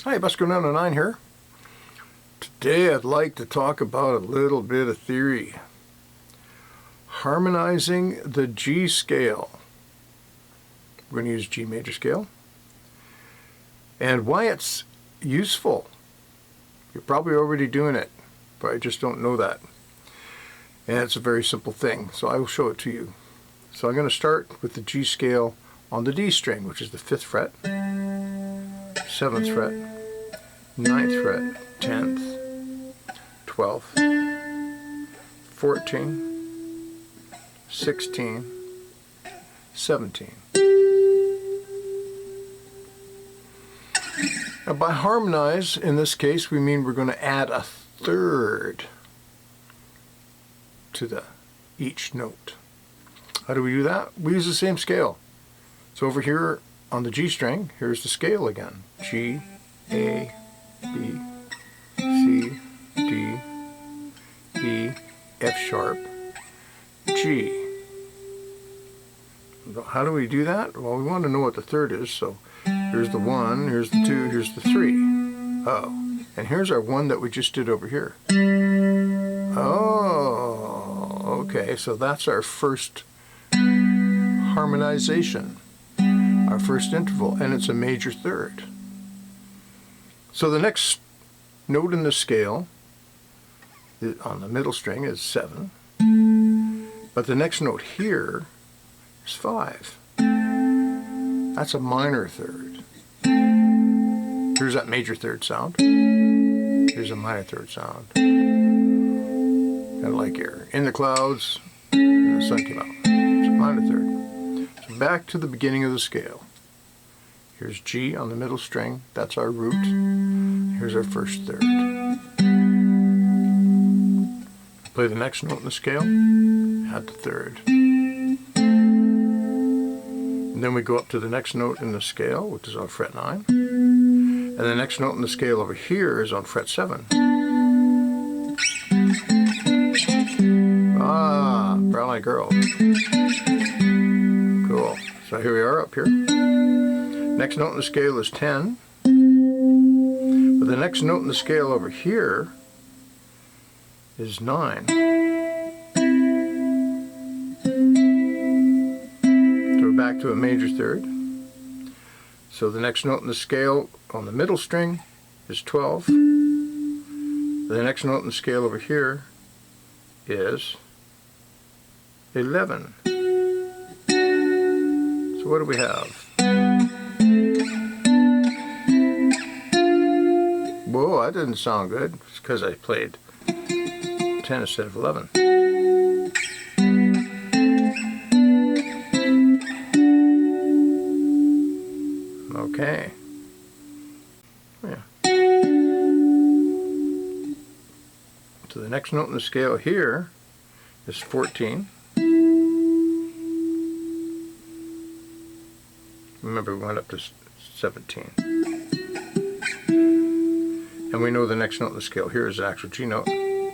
Hi, Busker909 here. Today I'd like to talk about a little bit of theory. Harmonizing the G scale. We're going to use G major scale. And why it's useful. You're probably already doing it, but I just don't know that. And it's a very simple thing, so I will show it to you. So I'm going to start with the G scale on the D string, which is the 5th fret, 7th fret, 9th fret, 10th, 12th, 14, 16, 17. Now by harmonize, in this case, we mean we're going to add a third to each note. How do we do that? We use the same scale. So over here on the G string, here's the scale again. G, A, B, C, D, E, F sharp, G. How do we do that? Well, we want to know what the third is, so here's the 1, here's the 2, here's the 3. Oh, and here's our 1 that we just did over here. Oh, okay, so that's our first harmonization, our first interval, and it's a major third. So the next note in the scale on the middle string is 7, but the next note here is 5. That's a minor third. Here's that major third sound. Here's a minor third sound. Kind of like here. In the clouds, and the sun came out. It's a minor third. So back to the beginning of the scale. Here's G on the middle string. That's our root. Here's our first third. Play the next note in the scale. Add the third. And then we go up to the next note in the scale, which is on fret 9. And the next note in the scale over here is on fret 7. Ah, brown-eyed girl. Cool. So here we are up here. Next note in the scale is 10. But the next note in the scale over here is 9. So we're back to a major third. So the next note in the scale on the middle string is 12. The next note in the scale over here is 11. So what do we have? Whoa, that didn't sound good. It's because I played 10 instead of 11. Okay. Yeah. So the next note in the scale here is 14. Remember, we went up to 17. And we know the next note in the scale here is the actual G note. And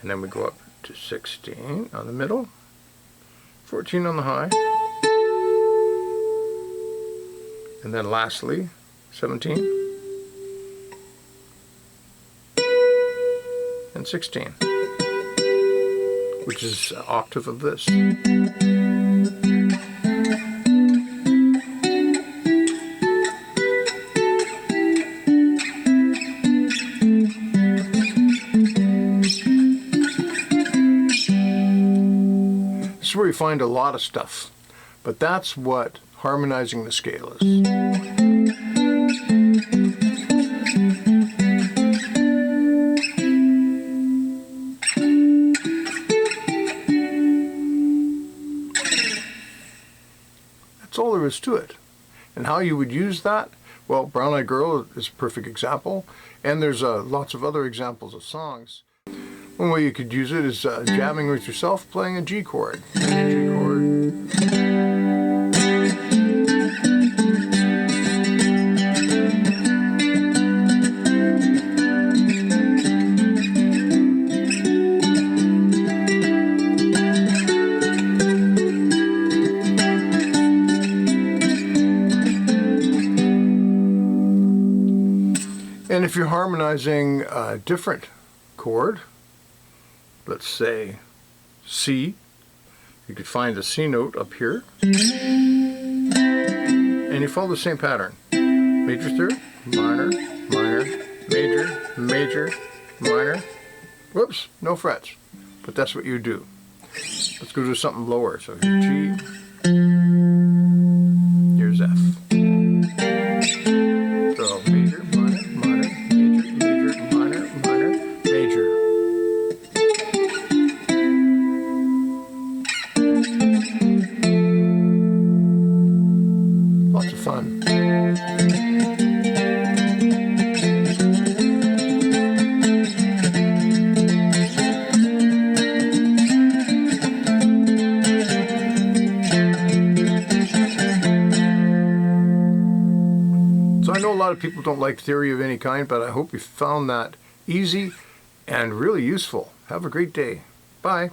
then we go up to 16 on the middle, 14 on the high, and then lastly 17 and 16, which is an octave of this. This is where you find a lot of stuff, but that's what harmonizing the scale is. That's all there is to it. And how you would use that? Well, Brown-Eyed Girl is a perfect example, and there's lots of other examples of songs. One way you could use it is jamming with yourself, playing a G chord. G chord. And if you're harmonizing a different chord, let's say C, you could find the C note up here, and you follow the same pattern. Major third, minor, minor, major, major, minor. Whoops, no frets. But that's what you do. Let's go do something lower. So here's G, here's F. So major, minor, minor, major, major, minor, minor, major. Lots of fun. So I know a lot of people don't like theory of any kind, but I hope you found that easy and really useful. Have a great day. Bye.